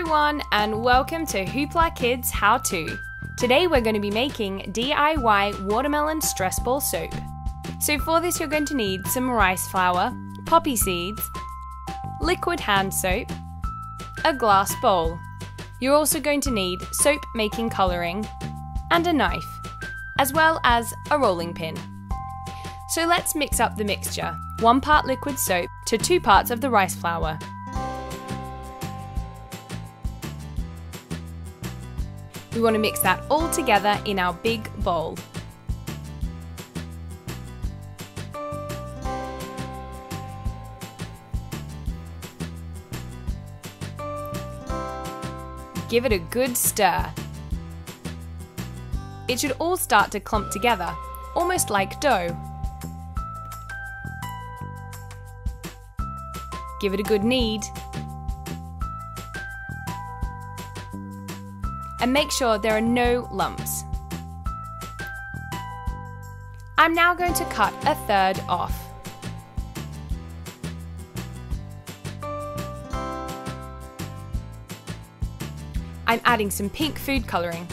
everyone, and welcome to HooplaKidz How To. Today we're going to be making DIY watermelon stress ball soap. So for this you're going to need some rice flour, poppy seeds, liquid hand soap, a glass bowl. You're also going to need soap making colouring and a knife, as well as a rolling pin. So let's mix up the mixture. 1 part liquid soap to 2 parts of the rice flour. We want to mix that all together in our big bowl. Give it a good stir. It should all start to clump together, almost like dough. Give it a good knead. And make sure there are no lumps. I'm now going to cut a third off. I'm adding some pink food colouring.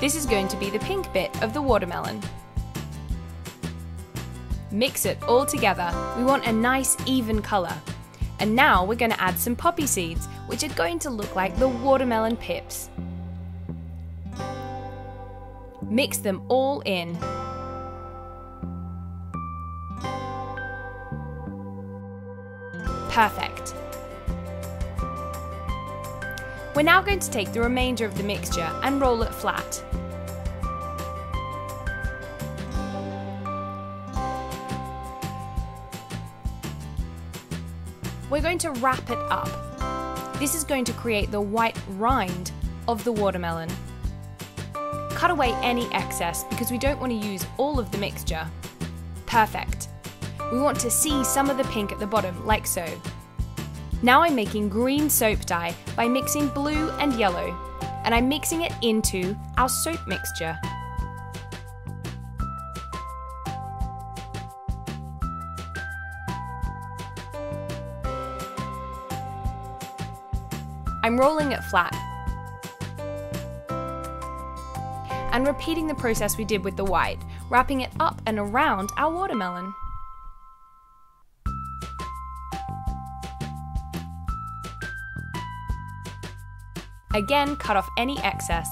This is going to be the pink bit of the watermelon. Mix it all together. We want a nice even colour. And now we're going to add some poppy seeds, which are going to look like the watermelon pips. Mix them all in. Perfect. We're now going to take the remainder of the mixture and roll it flat. We're going to wrap it up. This is going to create the white rind of the watermelon. Cut away any excess because we don't want to use all of the mixture. Perfect. We want to see some of the pink at the bottom, like so. Now I'm making green soap dye by mixing blue and yellow, and I'm mixing it into our soap mixture. I'm rolling it flat and repeating the process we did with the white, wrapping it up and around our watermelon. Again, cut off any excess.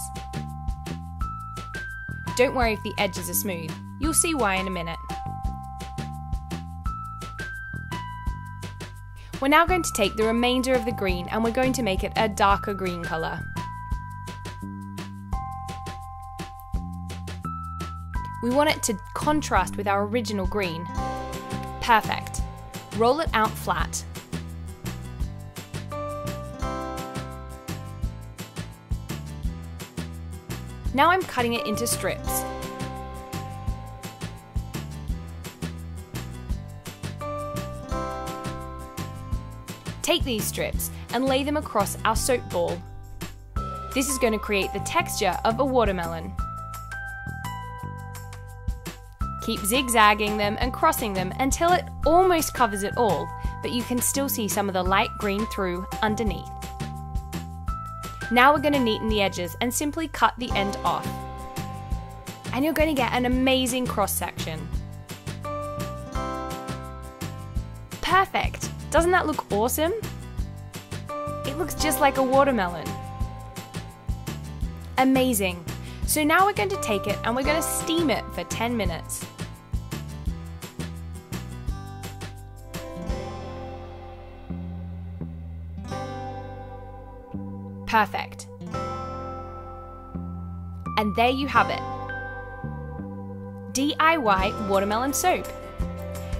Don't worry if the edges are smooth, you'll see why in a minute. We're now going to take the remainder of the green and we're going to make it a darker green colour. We want it to contrast with our original green. Perfect. Roll it out flat. Now I'm cutting it into strips. Take these strips and lay them across our soap ball. This is going to create the texture of a watermelon. Keep zigzagging them and crossing them until it almost covers it all, but you can still see some of the light green through underneath. Now we're going to neaten the edges and simply cut the end off. And you're going to get an amazing cross section. Perfect! Doesn't that look awesome? It looks just like a watermelon. Amazing! So now we're going to take it and we're going to steam it for 10 minutes. Perfect. And there you have it. DIY watermelon soap.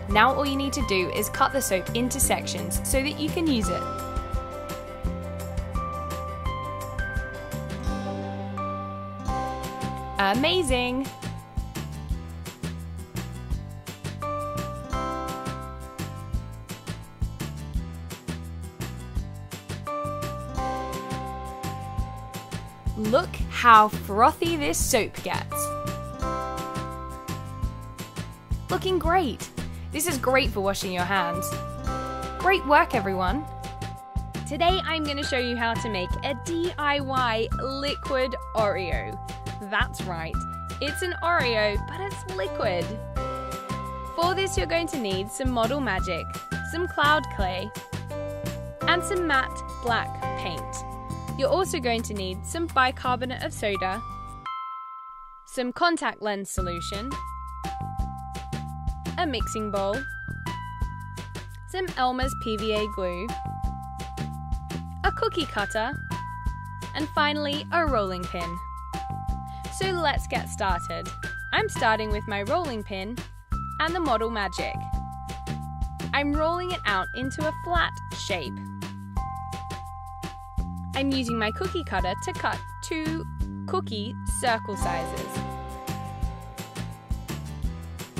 Now all you need to do is cut the soap into sections so that you can use it. Amazing! Look how frothy this soap gets. Looking great! This is great for washing your hands. Great work, everyone! Today I'm going to show you how to make a DIY liquid Oreo. That's right, it's an Oreo, but it's liquid. For this you're going to need some Model Magic, some cloud clay, and some matte black paint. You're also going to need some bicarbonate of soda, some contact lens solution, a mixing bowl, some Elmer's PVA glue, a cookie cutter, and finally a rolling pin. So let's get started. I'm starting with my rolling pin and the Model Magic. I'm rolling it out into a flat shape. I'm using my cookie cutter to cut 2 cookie circle sizes.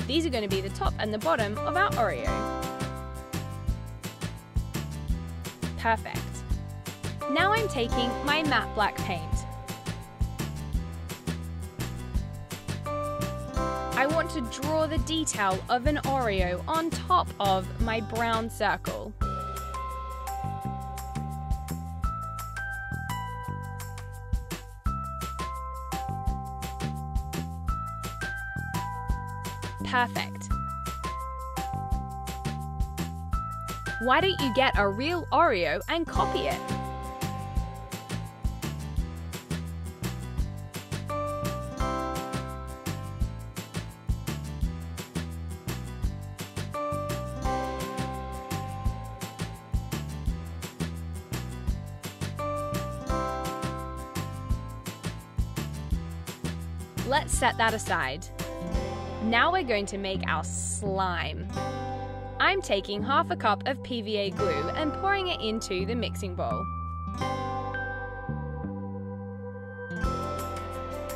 These are going to be the top and the bottom of our Oreo. Perfect. Now I'm taking my matte black paint. I want to draw the detail of an Oreo on top of my brown circle. Perfect. Why don't you get a real Oreo and copy it? Let's set that aside. Now we're going to make our slime. I'm taking half a cup of PVA glue and pouring it into the mixing bowl.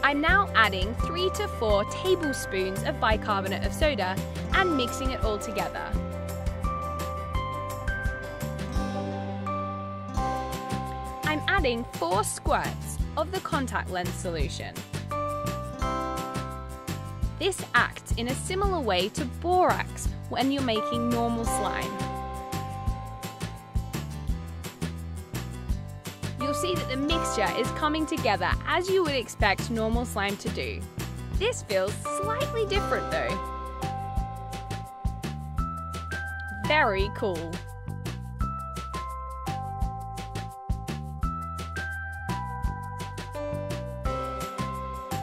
I'm now adding 3 to 4 tablespoons of bicarbonate of soda and mixing it all together. I'm adding 4 squirts of the contact lens solution. This acts in a similar way to borax when you're making normal slime. You'll see that the mixture is coming together as you would expect normal slime to do. This feels slightly different though. Very cool.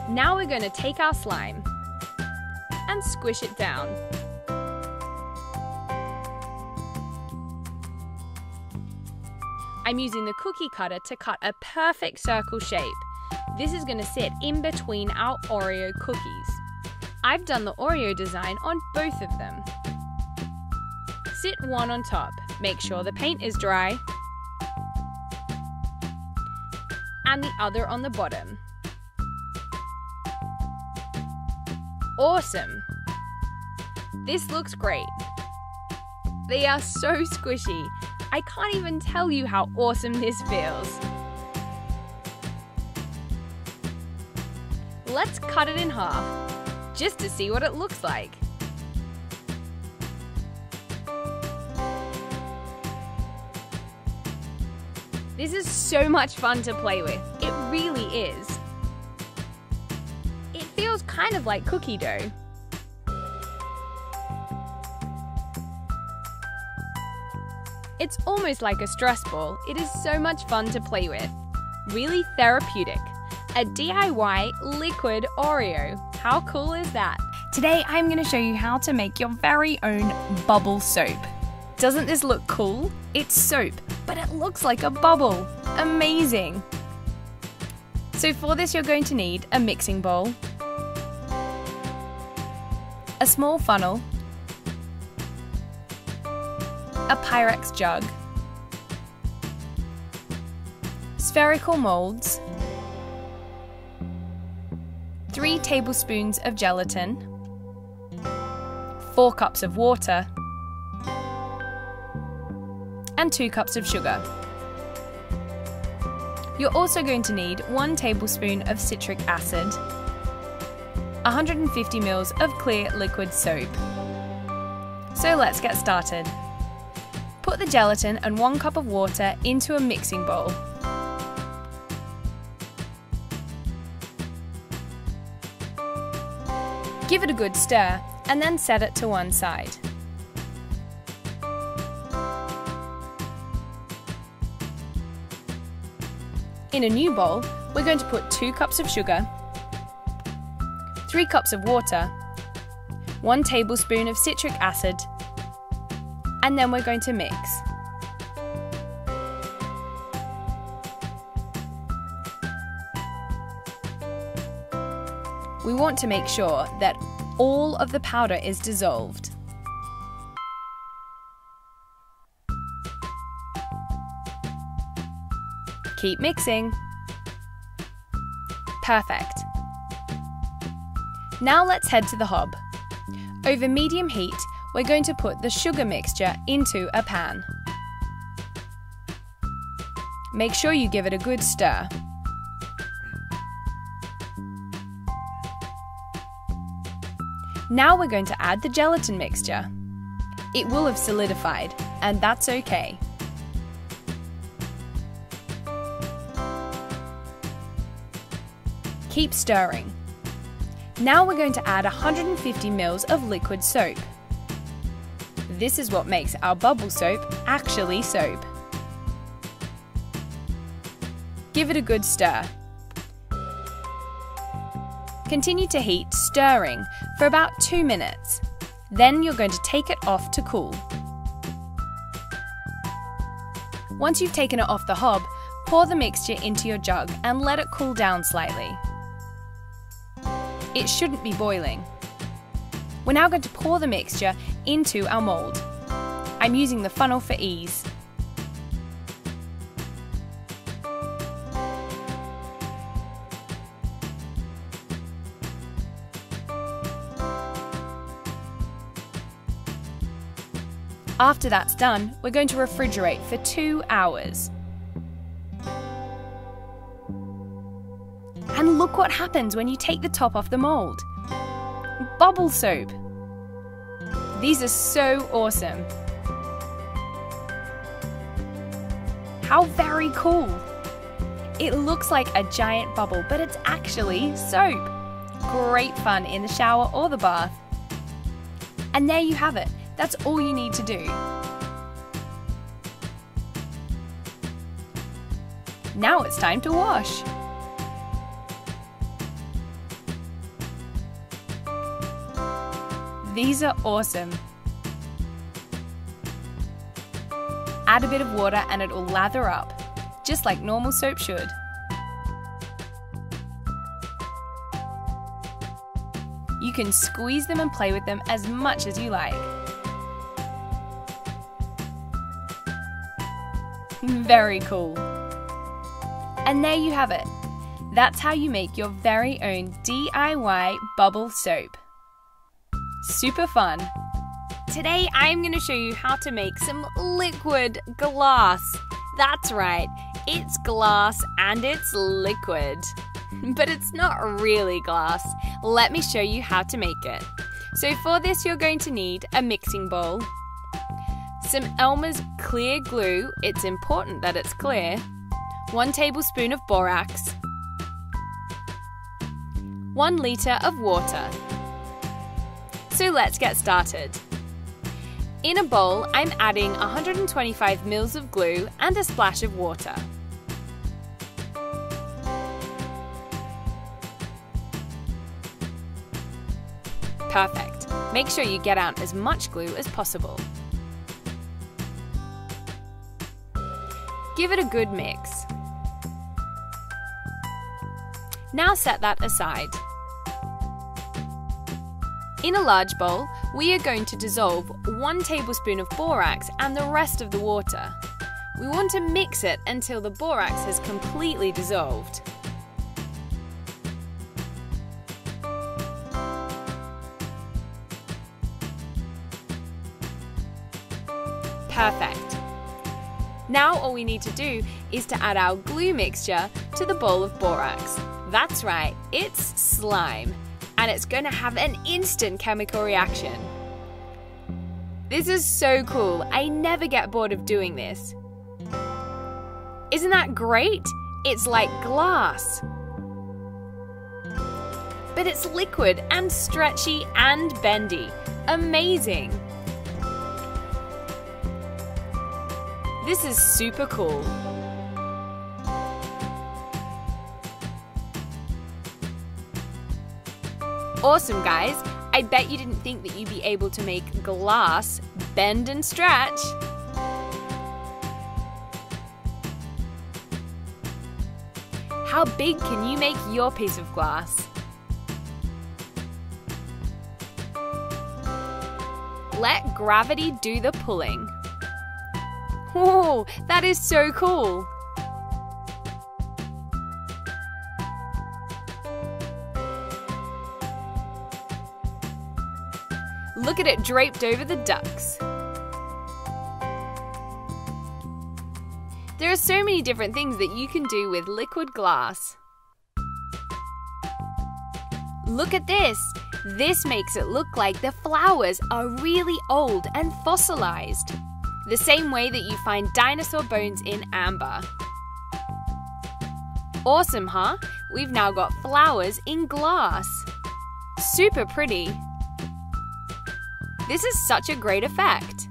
Now we're going to take our slime and squish it down. I'm using the cookie cutter to cut a perfect circle shape. This is going to sit in between our Oreo cookies. I've done the Oreo design on both of them. Sit one on top, make sure the paint is dry, and the other on the bottom. Awesome! This looks great. They are so squishy. I can't even tell you how awesome this feels. Let's cut it in half, just to see what it looks like. This is so much fun to play with. It really is. It feels kind of like cookie dough. It's almost like a stress ball. It is so much fun to play with. Really therapeutic. A DIY liquid Oreo. How cool is that? Today I'm going to show you how to make your very own bubble soap. Doesn't this look cool? It's soap, but it looks like a bubble. Amazing! So for this you're going to need a mixing bowl, a small funnel, a Pyrex jug, spherical molds, 3 tablespoons of gelatin, 4 cups of water, and 2 cups of sugar. You're also going to need 1 tablespoon of citric acid, 150 ml of clear liquid soap. So let's get started. Put the gelatin and 1 cup of water into a mixing bowl. Give it a good stir and then set it to one side. In a new bowl, we're going to put 2 cups of sugar, 3 cups of water, 1 tablespoon of citric acid, and then we're going to mix. We want to make sure that all of the powder is dissolved. Keep mixing. Perfect. Now let's head to the hob. Over medium heat, we're going to put the sugar mixture into a pan. Make sure you give it a good stir. Now we're going to add the gelatin mixture. It will have solidified, and that's okay. Keep stirring. Now we're going to add 150 ml of liquid soap. This is what makes our bubble soap actually soap. Give it a good stir. Continue to heat, stirring, for about 2 minutes. Then you're going to take it off to cool. Once you've taken it off the hob, pour the mixture into your jug and let it cool down slightly. It shouldn't be boiling. We're now going to pour the mixture into our mould. I'm using the funnel for ease. After that's done, we're going to refrigerate for 2 hours. And look what happens when you take the top off the mold. Bubble soap. These are so awesome. How very cool. It looks like a giant bubble, but it's actually soap. Great fun in the shower or the bath. And there you have it. That's all you need to do. Now it's time to wash. These are awesome. Add a bit of water and it will lather up, just like normal soap should. You can squeeze them and play with them as much as you like. Very cool. And there you have it. That's how you make your very own DIY bubble soap. Super fun. Today I'm going to show you how to make some liquid glass. That's right, it's glass and it's liquid. But it's not really glass. Let me show you how to make it. So for this you're going to need a mixing bowl, some Elmer's clear glue, it's important that it's clear, 1 tablespoon of borax, 1 litre of water. So let's get started. In a bowl, I'm adding 125 ml of glue and a splash of water. Perfect. Make sure you get out as much glue as possible. Give it a good mix. Now set that aside. In a large bowl, we are going to dissolve 1 tablespoon of borax and the rest of the water. We want to mix it until the borax has completely dissolved. Perfect. Now all we need to do is to add our glue mixture to the bowl of borax. That's right, it's slime, and it's going to have an instant chemical reaction. This is so cool. I never get bored of doing this. Isn't that great? It's like glass. But it's liquid and stretchy and bendy. Amazing! This is super cool. Awesome, guys! I bet you didn't think that you'd be able to make glass bend and stretch. How big can you make your piece of glass? Let gravity do the pulling. Whoa, that is so cool! Look at it draped over the ducks. There are so many different things that you can do with liquid glass. Look at this! This makes it look like the flowers are really old and fossilized, the same way that you find dinosaur bones in amber. Awesome, huh? We've now got flowers in glass. Super pretty. This is such a great effect.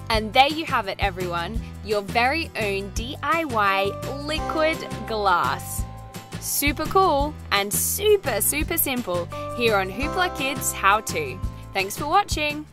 And there you have it, everyone, your very own DIY liquid glass. Super cool and super simple here on HooplaKidz How To. Thanks for watching.